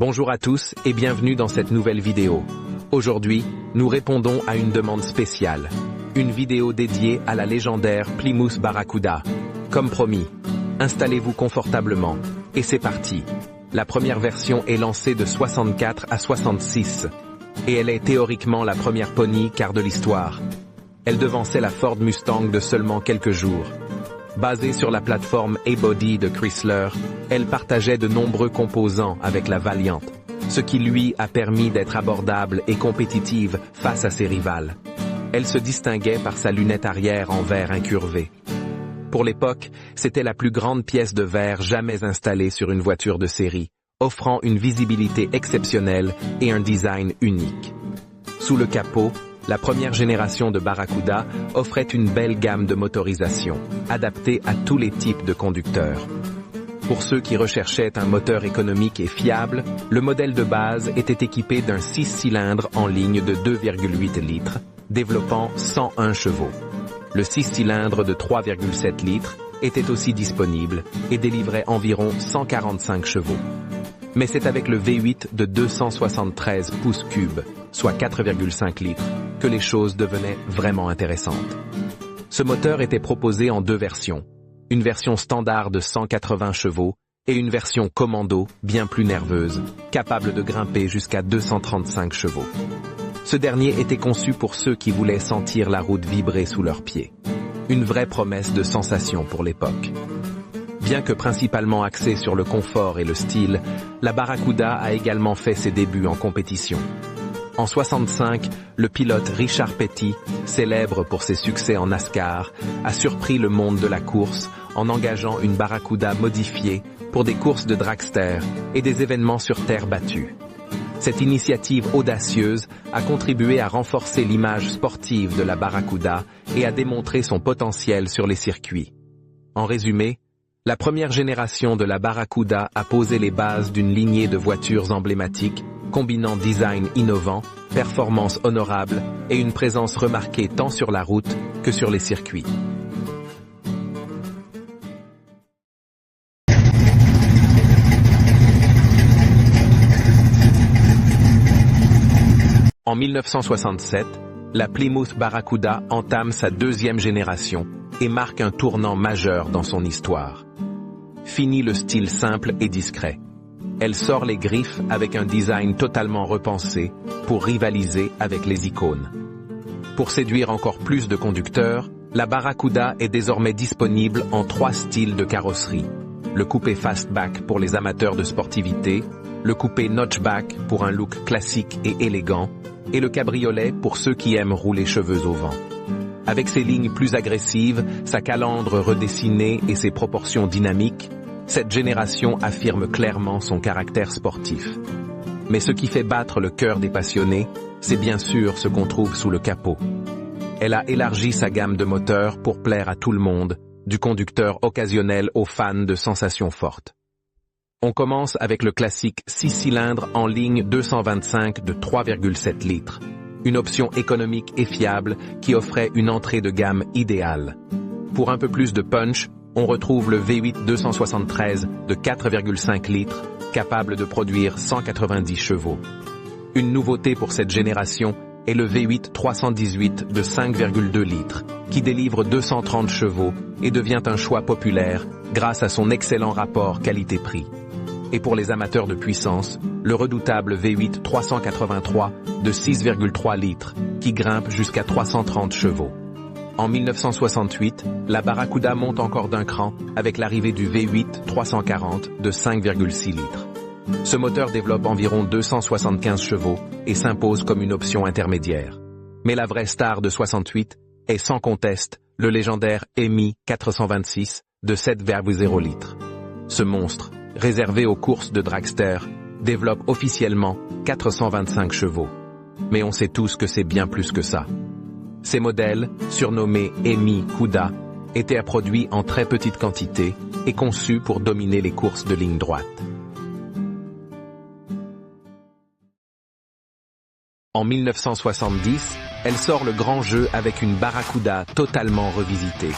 Bonjour à tous et bienvenue dans cette nouvelle vidéo. Aujourd'hui, nous répondons à une demande spéciale. Une vidéo dédiée à la légendaire Plymouth Barracuda. Comme promis, installez-vous confortablement. Et c'est parti. La première version est lancée de 64 à 66. Et elle est théoriquement la première pony car de l'histoire. Elle devançait la Ford Mustang de seulement quelques jours. Basée sur la plateforme A-Body de Chrysler, elle partageait de nombreux composants avec la Valiant, ce qui lui a permis d'être abordable et compétitive face à ses rivales. Elle se distinguait par sa lunette arrière en verre incurvé. Pour l'époque, c'était la plus grande pièce de verre jamais installée sur une voiture de série, offrant une visibilité exceptionnelle et un design unique. Sous le capot, la première génération de Barracuda offrait une belle gamme de motorisation, adaptée à tous les types de conducteurs. Pour ceux qui recherchaient un moteur économique et fiable, le modèle de base était équipé d'un 6 cylindres en ligne de 2,8 litres, développant 101 chevaux. Le 6 cylindres de 3,7 litres était aussi disponible et délivrait environ 145 chevaux. Mais c'est avec le V8 de 273 pouces cubes, soit 4,5 litres, que les choses devenaient vraiment intéressantes. Ce moteur était proposé en deux versions, une version standard de 180 chevaux et une version commando bien plus nerveuse, capable de grimper jusqu'à 235 chevaux. Ce dernier était conçu pour ceux qui voulaient sentir la route vibrer sous leurs pieds. Une vraie promesse de sensation pour l'époque. Bien que principalement axée sur le confort et le style, la Barracuda a également fait ses débuts en compétition. En 65, le pilote Richard Petty, célèbre pour ses succès en NASCAR, a surpris le monde de la course en engageant une Barracuda modifiée pour des courses de dragster et des événements sur terre battue. Cette initiative audacieuse a contribué à renforcer l'image sportive de la Barracuda et à démontrer son potentiel sur les circuits. En résumé, la première génération de la Barracuda a posé les bases d'une lignée de voitures emblématiques, combinant design innovant, performance honorable et une présence remarquée tant sur la route que sur les circuits. En 1967, la Plymouth Barracuda entame sa deuxième génération et marque un tournant majeur dans son histoire. Fini le style simple et discret. Elle sort les griffes avec un design totalement repensé pour rivaliser avec les icônes. Pour séduire encore plus de conducteurs, la Barracuda est désormais disponible en 3 styles de carrosserie. Le coupé fastback pour les amateurs de sportivité, le coupé notchback pour un look classique et élégant, et le cabriolet pour ceux qui aiment rouler cheveux au vent. Avec ses lignes plus agressives, sa calandre redessinée et ses proportions dynamiques, cette génération affirme clairement son caractère sportif. Mais ce qui fait battre le cœur des passionnés, c'est bien sûr ce qu'on trouve sous le capot. Elle a élargi sa gamme de moteurs pour plaire à tout le monde, du conducteur occasionnel aux fans de sensations fortes. On commence avec le classique 6 cylindres en ligne 225 de 3,7 litres, une option économique et fiable qui offrait une entrée de gamme idéale. Pour un peu plus de punch, on retrouve le V8 273 de 4,5 litres, capable de produire 190 chevaux. Une nouveauté pour cette génération est le V8 318 de 5,2 litres, qui délivre 230 chevaux et devient un choix populaire grâce à son excellent rapport qualité-prix. Et pour les amateurs de puissance, le redoutable V8 383 de 6,3 litres, qui grimpe jusqu'à 330 chevaux. En 1968, la Barracuda monte encore d'un cran avec l'arrivée du V8 340 de 5,6 litres. Ce moteur développe environ 275 chevaux et s'impose comme une option intermédiaire. Mais la vraie star de 68 est sans conteste le légendaire EMI 426 de 7,0 litres. Ce monstre, réservé aux courses de dragster, développe officiellement 425 chevaux. Mais on sait tous que c'est bien plus que ça. Ces modèles, surnommés EMI Cuda, étaient produits en très petite quantité et conçus pour dominer les courses de ligne droite. En 1970, elle sort le grand jeu avec une Barracuda totalement revisitée.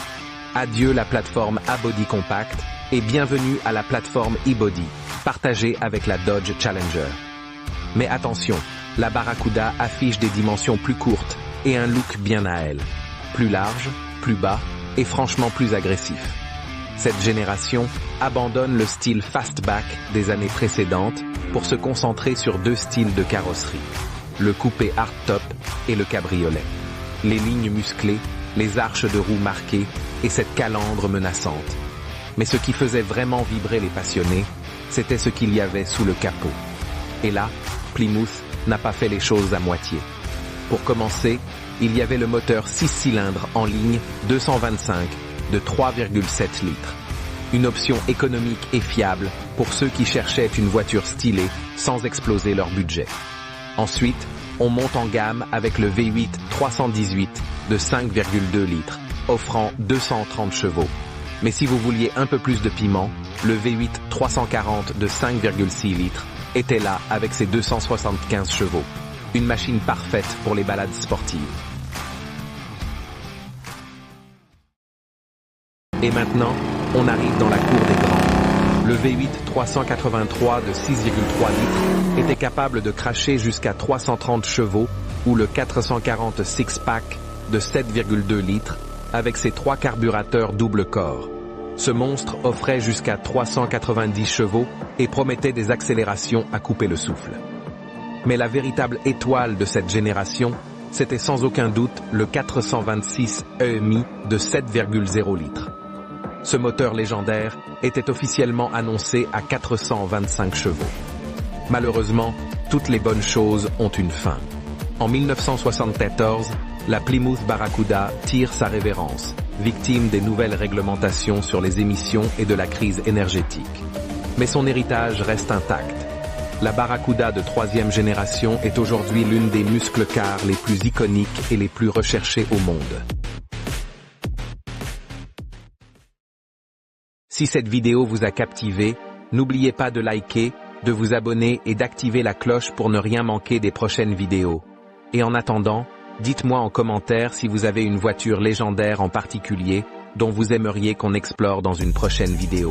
Adieu la plateforme A-Body compact et bienvenue à la plateforme e-body, partagée avec la Dodge Challenger. Mais attention, la Barracuda affiche des dimensions plus courtes et un look bien à elle. Plus large, plus bas et franchement plus agressif. Cette génération abandonne le style fastback des années précédentes pour se concentrer sur deux styles de carrosserie. Le coupé hardtop et le cabriolet. Les lignes musclées, les arches de roues marquées et cette calandre menaçante. Mais ce qui faisait vraiment vibrer les passionnés, c'était ce qu'il y avait sous le capot. Et là, Plymouth n'a pas fait les choses à moitié. Pour commencer, il y avait le moteur 6 cylindres en ligne 225 de 3,7 litres. Une option économique et fiable pour ceux qui cherchaient une voiture stylée sans exploser leur budget. Ensuite, on monte en gamme avec le V8 318 de 5,2 litres, offrant 230 chevaux. Mais si vous vouliez un peu plus de piment, le V8 340 de 5,6 litres était là avec ses 275 chevaux. Une machine parfaite pour les balades sportives. Et maintenant, on arrive dans la cour des grands. Le V8 383 de 6,3 litres était capable de cracher jusqu'à 330 chevaux ou le 440 six-pack de 7,2 litres avec ses 3 carburateurs double corps. Ce monstre offrait jusqu'à 390 chevaux et promettait des accélérations à couper le souffle. Mais la véritable étoile de cette génération, c'était sans aucun doute le 426 EMI de 7,0 litres. Ce moteur légendaire était officiellement annoncé à 425 chevaux. Malheureusement, toutes les bonnes choses ont une fin. En 1974, la Plymouth Barracuda tire sa révérence, victime des nouvelles réglementations sur les émissions et de la crise énergétique. Mais son héritage reste intact. La Barracuda de 3e génération est aujourd'hui l'une des muscle cars les plus iconiques et les plus recherchées au monde. Si cette vidéo vous a captivé, n'oubliez pas de liker, de vous abonner et d'activer la cloche pour ne rien manquer des prochaines vidéos. Et en attendant, dites-moi en commentaire si vous avez une voiture légendaire en particulier dont vous aimeriez qu'on explore dans une prochaine vidéo.